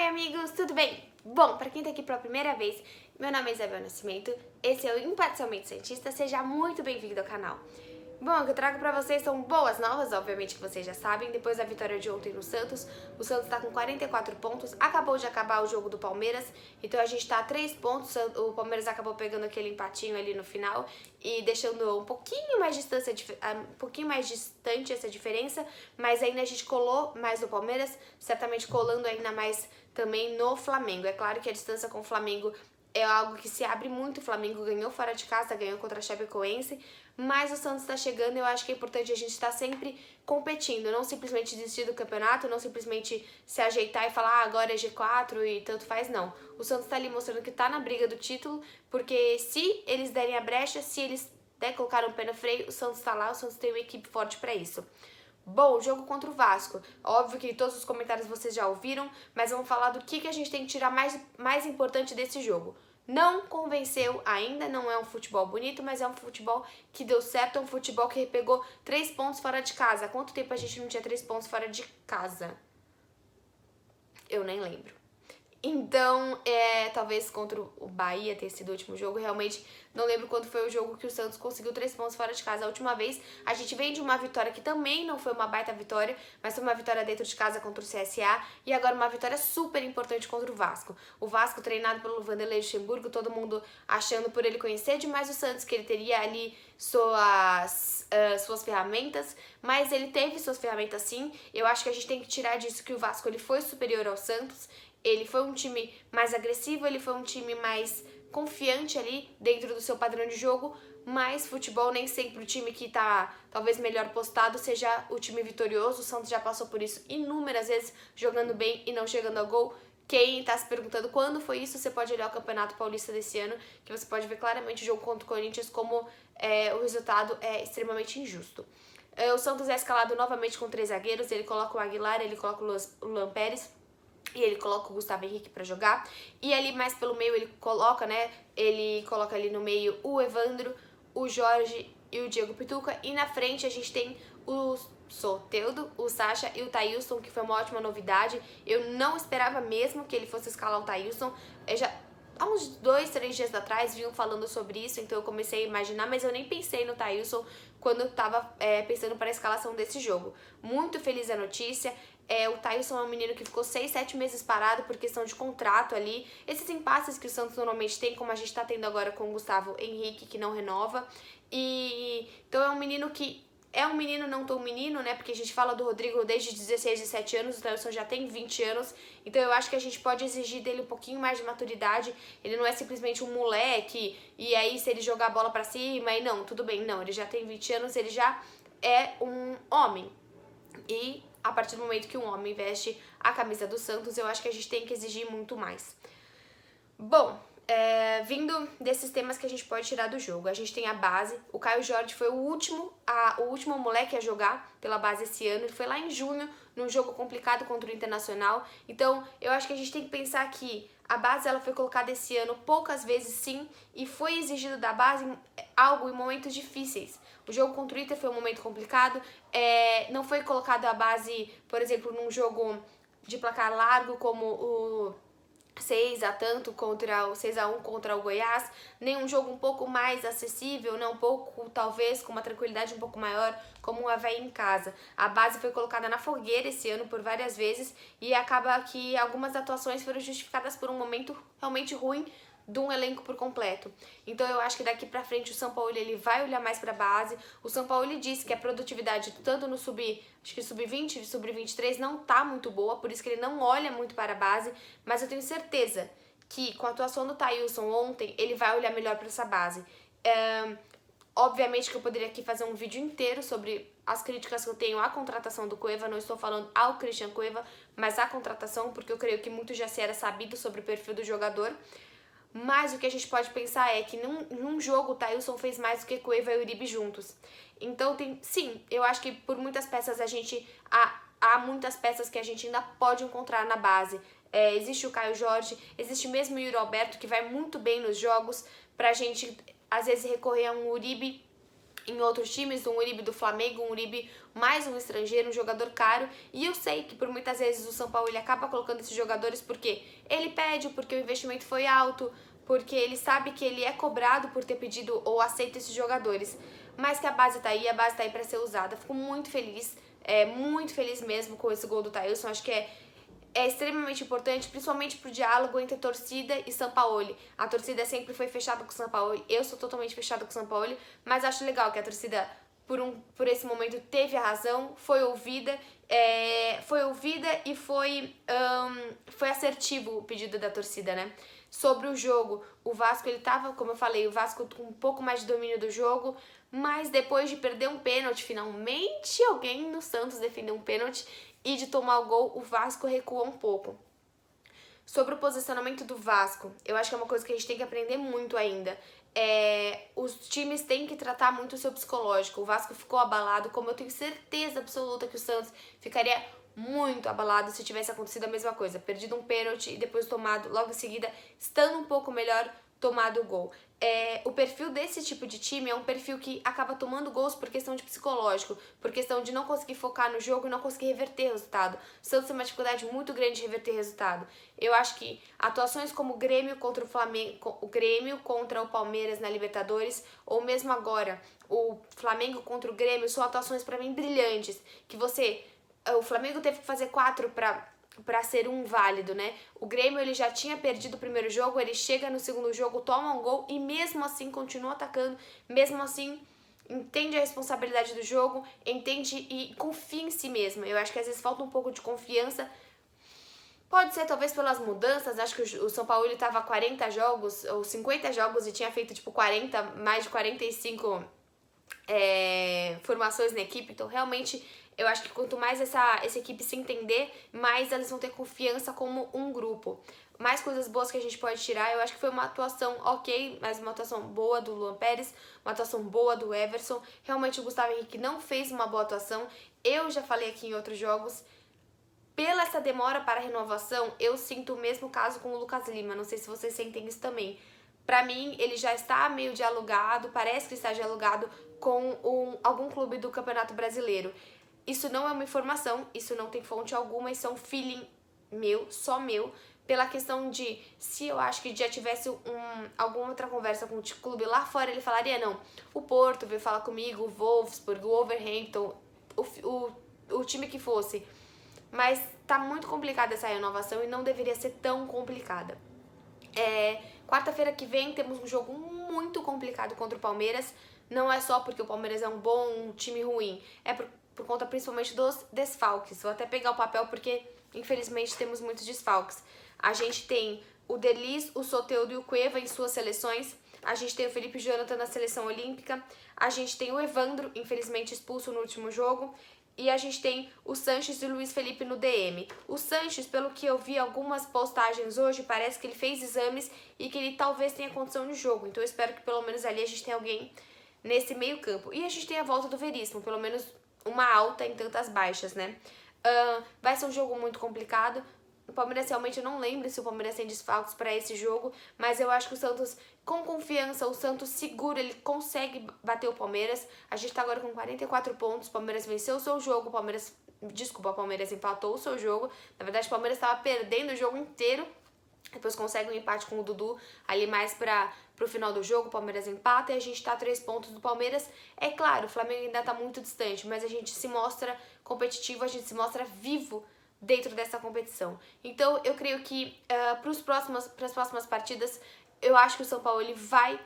Oi amigos, tudo bem? Bom, para quem tá aqui pela primeira vez, meu nome é Isabel Nascimento, esse é o Imparcialmente Cientista, seja muito bem-vindo ao canal. Bom, o que eu trago pra vocês são boas novas, obviamente que vocês já sabem, depois da vitória de ontem no Santos, o Santos tá com 44 pontos, acabou de acabar o jogo do Palmeiras, então a gente tá a 3 pontos, o Palmeiras acabou pegando aquele empatinho ali no final e deixando um pouquinho mais distante essa diferença, mas ainda a gente colou mais no Palmeiras, certamente colando ainda mais também no Flamengo. É claro que a distância com o Flamengo é algo que se abre muito. O Flamengo ganhou fora de casa, ganhou contra a Chapecoense, mas o Santos está chegando e eu acho que é importante a gente estar sempre competindo, não simplesmente desistir do campeonato, não simplesmente se ajeitar e falar agora é G4 e tanto faz, não. O Santos está ali mostrando que está na briga do título, porque se eles derem a brecha, se eles colocarem o pé no freio, o Santos está lá, o Santos tem uma equipe forte para isso. Bom, o jogo contra o Vasco. Óbvio que todos os comentários vocês já ouviram, mas vamos falar do que a gente tem que tirar mais importante desse jogo. Não convenceu ainda, não é um futebol bonito, mas é um futebol que deu certo, é um futebol que pegou 3 pontos fora de casa. Há quanto tempo a gente não tinha 3 pontos fora de casa? Eu nem lembro. Então, talvez contra o Bahia ter sido o último jogo, realmente não lembro quando foi o jogo que o Santos conseguiu 3 pontos fora de casa. A última vez, a gente vem de uma vitória que também não foi uma baita vitória, mas foi uma vitória dentro de casa contra o CSA, e agora uma vitória super importante contra o Vasco. O Vasco treinado pelo Vanderlei Luxemburgo, todo mundo achando por ele conhecer demais o Santos, que ele teria ali suas ferramentas, mas ele teve suas ferramentas sim. Eu acho que a gente tem que tirar disso que o Vasco ele foi superior ao Santos. Ele foi um time mais agressivo, ele foi um time mais confiante ali dentro do seu padrão de jogo, mas futebol nem sempre o time que tá talvez melhor postado seja o time vitorioso. O Santos já passou por isso inúmeras vezes, jogando bem e não chegando ao gol. Quem tá se perguntando quando foi isso, você pode olhar o Campeonato Paulista desse ano, que você pode ver claramente o jogo contra o Corinthians como o resultado é extremamente injusto. O Santos é escalado novamente com 3 zagueiros, ele coloca o Aguilar, ele coloca o Luan Pérez, e ele coloca o Gustavo Henrique pra jogar. E ali mais pelo meio ele coloca, ele coloca ali no meio o Evandro, o Jorge e o Diego Pituca. E na frente a gente tem o Soteldo, o Sacha e o Thailson, que foi uma ótima novidade. Eu não esperava mesmo que ele fosse escalar o Thailson. Há uns 2, 3 dias atrás vinham falando sobre isso, então eu comecei a imaginar, mas eu nem pensei no Thailson quando eu tava pensando para a escalação desse jogo. Muito feliz a notícia. O Thailson é um menino que ficou 6, 7 meses parado por questão de contrato ali. Esses impasses que o Santos normalmente tem, como a gente tá tendo agora com o Gustavo Henrique, que não renova. Então é um menino que é um menino não tão menino, né? Porque a gente fala do Rodrigo desde 16, 17 anos, o Thailson já tem 20 anos. Então eu acho que a gente pode exigir dele um pouquinho mais de maturidade. Ele não é simplesmente um moleque, e aí se ele jogar a bola pra cima, e não, tudo bem. Não, ele já tem 20 anos, ele já é um homem. E a partir do momento que um homem veste a camisa do Santos, eu acho que a gente tem que exigir muito mais. Bom, vindo desses temas que a gente pode tirar do jogo, a gente tem a base. O Caio Jorge foi o último moleque a jogar pela base esse ano. Ele foi lá em junho, num jogo complicado contra o Internacional. Então, eu acho que a gente tem que pensar que a base ela foi colocada esse ano poucas vezes sim, e foi exigido da base algo em momentos difíceis. O jogo contra o Inter foi um momento complicado, não foi colocado a base, por exemplo, num jogo de placar largo como o 6-1 contra o Goiás, nem um jogo um pouco mais acessível, né? Um pouco, talvez, com uma tranquilidade um pouco maior, como o Avaí em casa. A base foi colocada na fogueira esse ano por várias vezes e acaba que algumas atuações foram justificadas por um momento realmente ruim de um elenco por completo. Então eu acho que daqui pra frente o São Paulo ele vai olhar mais pra base. O São Paulo ele disse que a produtividade tanto no sub-20 e sub-23 não tá muito boa, por isso que ele não olha muito para a base, mas eu tenho certeza que com a atuação do Thailson ontem, ele vai olhar melhor para essa base. Obviamente que eu poderia aqui fazer um vídeo inteiro sobre as críticas que eu tenho à contratação do Cueva, não estou falando ao Christian Cueva, mas à contratação, porque eu creio que muito já se era sabido sobre o perfil do jogador. Mas o que a gente pode pensar é que num jogo o Thailson fez mais do que Cueva e Uribe juntos. Então, sim, eu acho que por muitas peças há muitas peças que a gente ainda pode encontrar na base. Existe o Caio Jorge, existe mesmo o Yuri Alberto, que vai muito bem nos jogos, pra gente, às vezes, recorrer a um Uribe em outros times, um Uribe do Flamengo, um Uribe mais um estrangeiro, um jogador caro, e eu sei que por muitas vezes o São Paulo ele acaba colocando esses jogadores porque ele pede, porque o investimento foi alto, porque ele sabe que ele é cobrado por ter pedido ou aceito esses jogadores, mas que a base tá aí para ser usada. Fico muito feliz mesmo com esse gol do Thailson, acho que é extremamente importante, principalmente pro diálogo entre torcida e Sampaoli. A torcida sempre foi fechada com o Sampaoli, eu sou totalmente fechada com o Sampaoli, mas acho legal que a torcida, por esse momento, teve a razão, foi ouvida e foi assertivo o pedido da torcida, né? Sobre o jogo, o Vasco, ele tava, como eu falei, o Vasco com um pouco mais de domínio do jogo, mas depois de perder um pênalti, finalmente alguém no Santos defendeu um pênalti, e de tomar o gol, o Vasco recuou um pouco. Sobre o posicionamento do Vasco, eu acho que é uma coisa que a gente tem que aprender muito ainda. Os times têm que tratar muito o seu psicológico. O Vasco ficou abalado, como eu tenho certeza absoluta que o Santos ficaria muito abalado se tivesse acontecido a mesma coisa. Perdido um pênalti e depois tomado, logo em seguida, estando um pouco melhor, tomado o gol. O perfil desse tipo de time é um perfil que acaba tomando gols por questão de psicológico, por questão de não conseguir focar no jogo e não conseguir reverter resultado. O Santos tem uma dificuldade muito grande de reverter resultado. Eu acho que atuações como o Grêmio contra o Flamengo, o Grêmio contra o Palmeiras na Libertadores, ou mesmo agora o Flamengo contra o Grêmio, são atuações para mim brilhantes, que o Flamengo teve que fazer 4 para ser um válido, né? O Grêmio, ele já tinha perdido o primeiro jogo, ele chega no segundo jogo, toma um gol e mesmo assim continua atacando, mesmo assim entende a responsabilidade do jogo, entende e confia em si mesmo. Eu acho que às vezes falta um pouco de confiança. Pode ser talvez pelas mudanças, acho que o São Paulo estava 40 jogos ou 50 jogos e tinha feito tipo 40, mais de 45 formações na equipe, então realmente eu acho que quanto mais essa equipe se entender, mais elas vão ter confiança como um grupo. Mais coisas boas que a gente pode tirar, eu acho que foi uma atuação ok, mas uma atuação boa do Luan Pérez, uma atuação boa do Everson. Realmente o Gustavo Henrique não fez uma boa atuação, eu já falei aqui em outros jogos. Pela essa demora para a renovação, eu sinto o mesmo caso com o Lucas Lima, não sei se vocês sentem isso também. Pra mim, ele já está meio dialogado, parece que está dialogado com algum clube do Campeonato Brasileiro. Isso não é uma informação, isso não tem fonte alguma, isso é um feeling meu, só meu, pela questão de se eu acho que já tivesse alguma outra conversa com o clube lá fora, ele falaria, não, o Porto veio falar comigo, o Wolfsburg, o Wolverhampton, o time que fosse. Mas tá muito complicada essa renovação e não deveria ser tão complicada. Quarta-feira que vem temos um jogo muito complicado contra o Palmeiras. Não é só porque o Palmeiras é um time ruim, é por conta principalmente dos desfalques. Vou até pegar o papel porque infelizmente temos muitos desfalques. A gente tem o Delis, o Soteldo e o Cueva em suas seleções. A gente tem o Felipe Jonathan na seleção olímpica. A gente tem o Evandro, infelizmente expulso no último jogo. E a gente tem o Sanches e o Luiz Felipe no DM. O Sanches, pelo que eu vi algumas postagens hoje, parece que ele fez exames e que ele talvez tenha condição de jogo. Então eu espero que pelo menos ali a gente tenha alguém nesse meio campo. E a gente tem a volta do Veríssimo, pelo menos uma alta em tantas baixas, né? Vai ser um jogo muito complicado. O Palmeiras realmente, eu não lembro se o Palmeiras tem desfalques para esse jogo, mas eu acho que o Santos, com confiança, o Santos seguro, ele consegue bater o Palmeiras. A gente tá agora com 44 pontos, o Palmeiras venceu o seu jogo, o Palmeiras empatou o seu jogo. Na verdade, o Palmeiras estava perdendo o jogo inteiro, depois consegue um empate com o Dudu ali mais pro final do jogo, o Palmeiras empata e a gente tá a 3 pontos do Palmeiras. É claro, o Flamengo ainda tá muito distante, mas a gente se mostra competitivo, a gente se mostra vivo dentro dessa competição. Então, eu creio que para as próximas partidas, eu acho que o São Paulo ele vai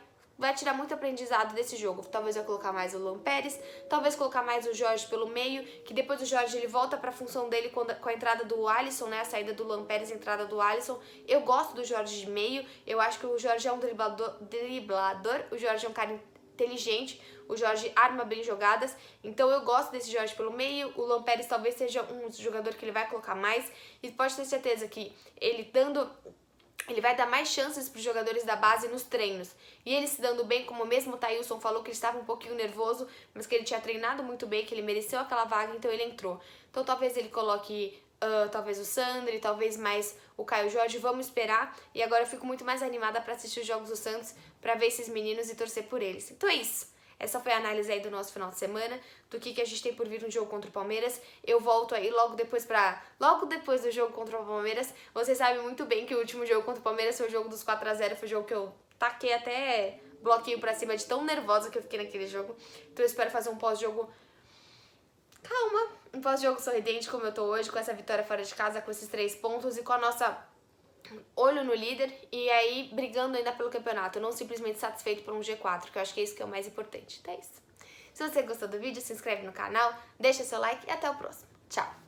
tirar muito aprendizado desse jogo. Talvez vai colocar mais o Luan Pérez, talvez colocar mais o Jorge pelo meio, que depois o Jorge ele volta para a função dele com a entrada do Alisson, né? A saída do Luan Pérez, a entrada do Alisson. Eu gosto do Jorge de meio, eu acho que o Jorge é um driblador, o Jorge é um cara inteligente, o Jorge arma bem jogadas, então eu gosto desse Jorge pelo meio. O Luan Pérez talvez seja um jogador que ele vai colocar mais, e pode ter certeza que ele vai dar mais chances para os jogadores da base nos treinos. E ele se dando bem, como mesmo o Thailson falou que ele estava um pouquinho nervoso, mas que ele tinha treinado muito bem, que ele mereceu aquela vaga, então ele entrou. Então talvez ele coloque talvez o Sandri, talvez mais o Caio Jorge, vamos esperar. E agora eu fico muito mais animada para assistir os jogos do Santos, para ver esses meninos e torcer por eles. Então é isso. Essa foi a análise aí do nosso final de semana, do que a gente tem por vir no jogo contra o Palmeiras. Eu volto aí logo depois do jogo contra o Palmeiras. Vocês sabem muito bem que o último jogo contra o Palmeiras foi o jogo dos 4-0, foi o jogo que eu taquei até bloquinho pra cima de tão nervosa que eu fiquei naquele jogo. Então eu espero fazer um pós-jogo calma, um pós-jogo sorridente como eu tô hoje, com essa vitória fora de casa, com esses 3 pontos e com a nossa olho no líder e aí brigando ainda pelo campeonato, não simplesmente satisfeito por um G4, que eu acho que é isso que é o mais importante. Então é isso. Se você gostou do vídeo, se inscreve no canal, deixa seu like e até o próximo. Tchau!